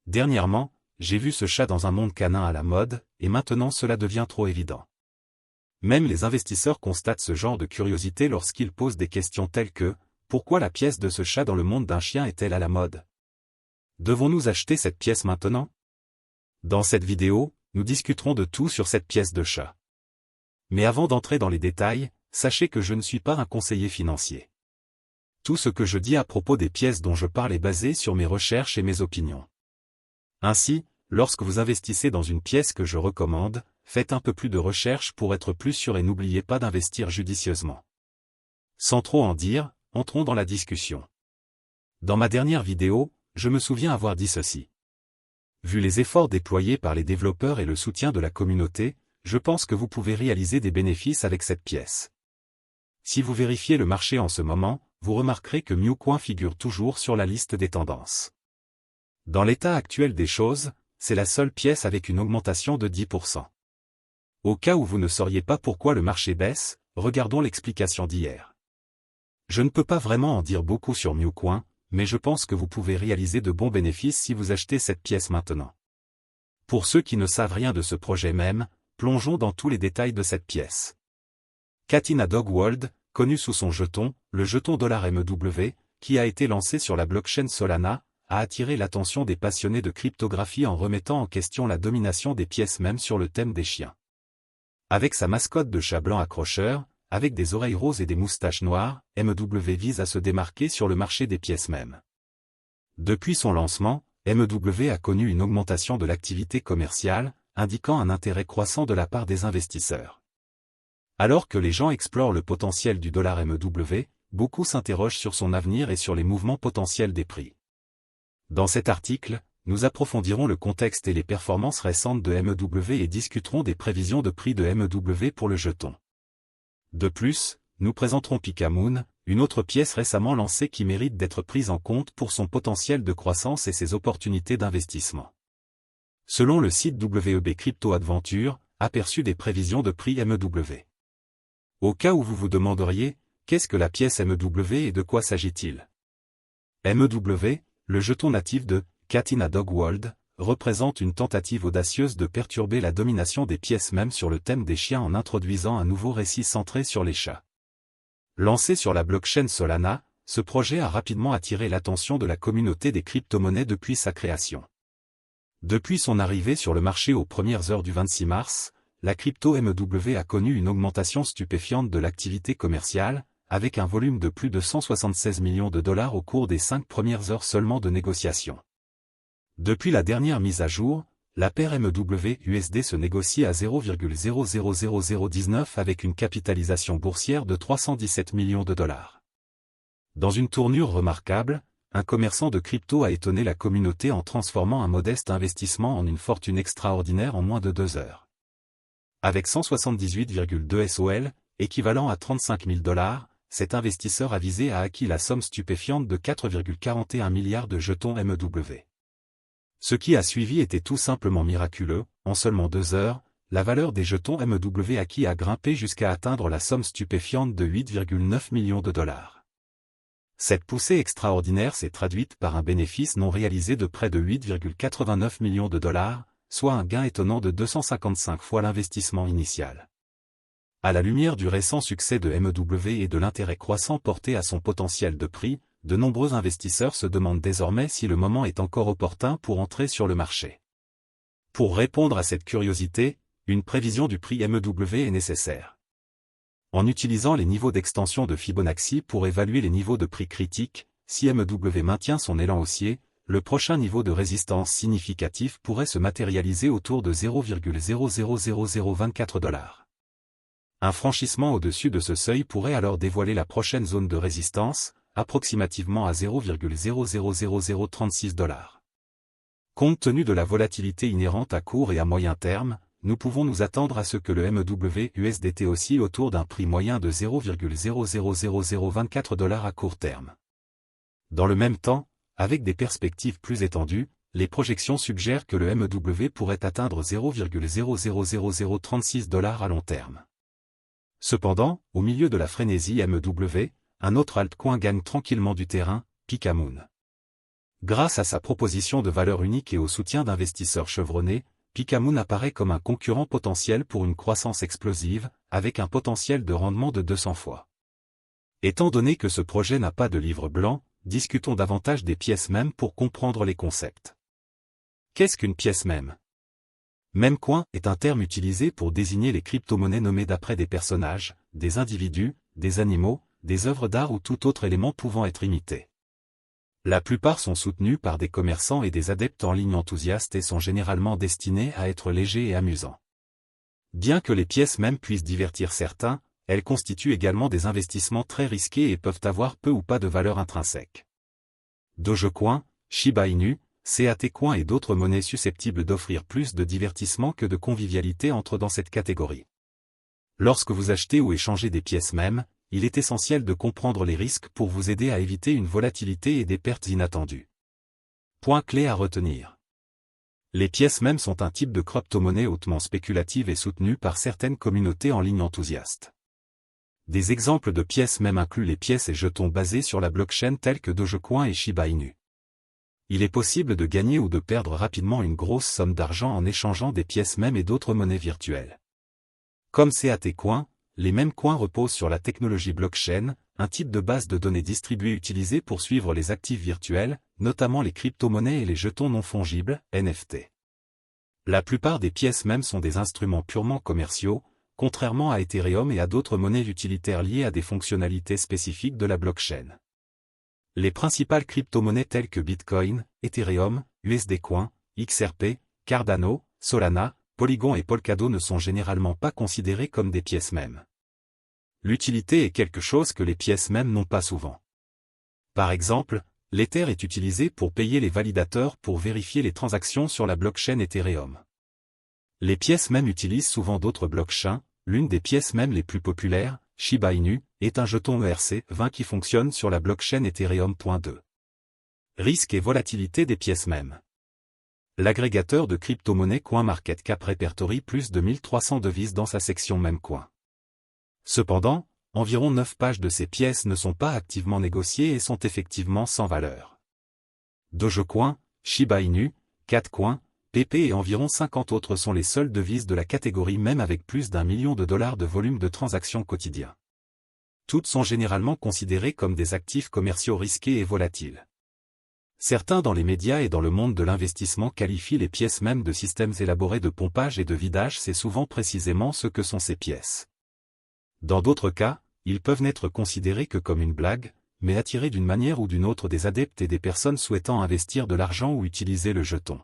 Dernièrement, j'ai vu ce chat dans un monde canin à la mode, et maintenant cela devient trop évident. Même les investisseurs constatent ce genre de curiosité lorsqu'ils posent des questions telles que « Pourquoi la pièce de ce chat dans le monde d'un chien est-elle à la mode? Devons-nous acheter cette pièce maintenant ?» Dans cette vidéo, nous discuterons de tout sur cette pièce de chat. Mais avant d'entrer dans les détails, sachez que je ne suis pas un conseiller financier. Tout ce que je dis à propos des pièces dont je parle est basé sur mes recherches et mes opinions. Ainsi, lorsque vous investissez dans une pièce que je recommande, faites un peu plus de recherche pour être plus sûr et n'oubliez pas d'investir judicieusement. Sans trop en dire, entrons dans la discussion. Dans ma dernière vidéo, je me souviens avoir dit ceci. Vu les efforts déployés par les développeurs et le soutien de la communauté, je pense que vous pouvez réaliser des bénéfices avec cette pièce. Si vous vérifiez le marché en ce moment, vous remarquerez que Mewcoin figure toujours sur la liste des tendances. Dans l'état actuel des choses, c'est la seule pièce avec une augmentation de 10%. Au cas où vous ne sauriez pas pourquoi le marché baisse, regardons l'explication d'hier. Je ne peux pas vraiment en dire beaucoup sur Mewcoin, mais je pense que vous pouvez réaliser de bons bénéfices si vous achetez cette pièce maintenant. Pour ceux qui ne savent rien de ce projet même, plongeons dans tous les détails de cette pièce. Katina Dog World, connu sous son jeton, le jeton $MEW, qui a été lancé sur la blockchain Solana, a attiré l'attention des passionnés de cryptographie en remettant en question la domination des pièces même sur le thème des chiens. Avec sa mascotte de chat blanc accrocheur, avec des oreilles roses et des moustaches noires, MEW vise à se démarquer sur le marché des pièces mêmes. Depuis son lancement, MEW a connu une augmentation de l'activité commerciale, indiquant un intérêt croissant de la part des investisseurs. Alors que les gens explorent le potentiel du $MEW, beaucoup s'interrogent sur son avenir et sur les mouvements potentiels des prix. Dans cet article, nous approfondirons le contexte et les performances récentes de MEW et discuterons des prévisions de prix de MEW pour le jeton. De plus, nous présenterons Pikamoon, une autre pièce récemment lancée qui mérite d'être prise en compte pour son potentiel de croissance et ses opportunités d'investissement. Selon le site WEB Crypto Adventure, aperçu des prévisions de prix MEW. Au cas où vous vous demanderiez, qu'est-ce que la pièce MEW et de quoi s'agit-il? MEW, le jeton natif de Katina Dog World, représente une tentative audacieuse de perturber la domination des pièces mêmes sur le thème des chiens en introduisant un nouveau récit centré sur les chats. Lancé sur la blockchain Solana, ce projet a rapidement attiré l'attention de la communauté des crypto-monnaies depuis sa création. Depuis son arrivée sur le marché aux premières heures du 26 mars, la crypto MEW a connu une augmentation stupéfiante de l'activité commerciale, avec un volume de plus de 176 millions de dollars au cours des 5 premières heures seulement de négociation. Depuis la dernière mise à jour, la paire MEW-USD se négocie à 0,000019 avec une capitalisation boursière de 317 millions de dollars. Dans une tournure remarquable, un commerçant de crypto a étonné la communauté en transformant un modeste investissement en une fortune extraordinaire en moins de 2 heures. Avec 178,2 SOL, équivalent à 35 000 $, cet investisseur avisé a acquis la somme stupéfiante de 4,41 milliards de jetons MEW. Ce qui a suivi était tout simplement miraculeux, en seulement 2 heures, la valeur des jetons MEW acquis a grimpé jusqu'à atteindre la somme stupéfiante de 8,9 millions de dollars. Cette poussée extraordinaire s'est traduite par un bénéfice non réalisé de près de 8,89 millions de dollars, soit un gain étonnant de 255 fois l'investissement initial. À la lumière du récent succès de MEW et de l'intérêt croissant porté à son potentiel de prix, de nombreux investisseurs se demandent désormais si le moment est encore opportun pour entrer sur le marché. Pour répondre à cette curiosité, une prévision du prix MEW est nécessaire. En utilisant les niveaux d'extension de Fibonacci pour évaluer les niveaux de prix critiques, si MEW maintient son élan haussier, le prochain niveau de résistance significatif pourrait se matérialiser autour de 0,000024 $. Un franchissement au-dessus de ce seuil pourrait alors dévoiler la prochaine zone de résistance, approximativement à 0,000036 $. Compte tenu de la volatilité inhérente à court et à moyen terme, nous pouvons nous attendre à ce que le MEW-USDT oscille autour d'un prix moyen de 0,000024 $ à court terme. Dans le même temps, avec des perspectives plus étendues, les projections suggèrent que le MEW pourrait atteindre 0,000036 $ à long terme. Cependant, au milieu de la frénésie MEW, un autre altcoin gagne tranquillement du terrain, Pikamoon. Grâce à sa proposition de valeur unique et au soutien d'investisseurs chevronnés, Picamoon apparaît comme un concurrent potentiel pour une croissance explosive, avec un potentiel de rendement de 200 fois. Étant donné que ce projet n'a pas de livre blanc, discutons davantage des pièces mèmes pour comprendre les concepts. Qu'est-ce qu'une pièce mème? Mèmecoin est un terme utilisé pour désigner les crypto-monnaies nommées d'après des personnages, des individus, des animaux, des œuvres d'art ou tout autre élément pouvant être imité. La plupart sont soutenus par des commerçants et des adeptes en ligne enthousiastes et sont généralement destinés à être légers et amusants. Bien que les pièces mèmes puissent divertir certains, elles constituent également des investissements très risqués et peuvent avoir peu ou pas de valeur intrinsèque. Dogecoin, Shiba Inu, CAT-Coin et d'autres monnaies susceptibles d'offrir plus de divertissement que de convivialité entrent dans cette catégorie. Lorsque vous achetez ou échangez des pièces mèmes, il est essentiel de comprendre les risques pour vous aider à éviter une volatilité et des pertes inattendues. Point clé à retenir. Les pièces mèmes sont un type de crypto-monnaie hautement spéculative et soutenue par certaines communautés en ligne enthousiastes. Des exemples de pièces mèmes incluent les pièces et jetons basés sur la blockchain tels que Dogecoin et Shiba Inu. Il est possible de gagner ou de perdre rapidement une grosse somme d'argent en échangeant des pièces mèmes et d'autres monnaies virtuelles. Comme CAT-Coin, les mèmecoins reposent sur la technologie blockchain, un type de base de données distribuée utilisée pour suivre les actifs virtuels, notamment les crypto-monnaies et les jetons non fongibles, NFT. La plupart des pièces mèmes sont des instruments purement commerciaux, contrairement à Ethereum et à d'autres monnaies utilitaires liées à des fonctionnalités spécifiques de la blockchain. Les principales crypto-monnaies telles que Bitcoin, Ethereum, USD-Coin, XRP, Cardano, Solana, Polygon et Polkadot ne sont généralement pas considérées comme des pièces mèmes. L'utilité est quelque chose que les pièces mèmes n'ont pas souvent. Par exemple, l'Ether est utilisé pour payer les validateurs pour vérifier les transactions sur la blockchain Ethereum. Les pièces mèmes utilisent souvent d'autres blockchains, l'une des pièces mèmes les plus populaires, Shiba Inu, est un jeton ERC20 qui fonctionne sur la blockchain Ethereum.2. Risque et volatilité des pièces mèmes. L'agrégateur de crypto-monnaies CoinMarketCap répertorie plus de 1300 devises dans sa section mèmecoin. Cependant, environ 9 pages de ces pièces ne sont pas activement négociées et sont effectivement sans valeur. Dogecoin, Shiba Inu, CAT-Coin, PP et environ 50 autres sont les seules devises de la catégorie mème avec plus d'1 million de dollars de volume de transactions quotidien. Toutes sont généralement considérées comme des actifs commerciaux risqués et volatiles. Certains dans les médias et dans le monde de l'investissement qualifient les pièces mèmes de systèmes élaborés de pompage et de vidage. C'est souvent précisément ce que sont ces pièces. Dans d'autres cas, ils peuvent n'être considérés que comme une blague, mais attirer d'une manière ou d'une autre des adeptes et des personnes souhaitant investir de l'argent ou utiliser le jeton.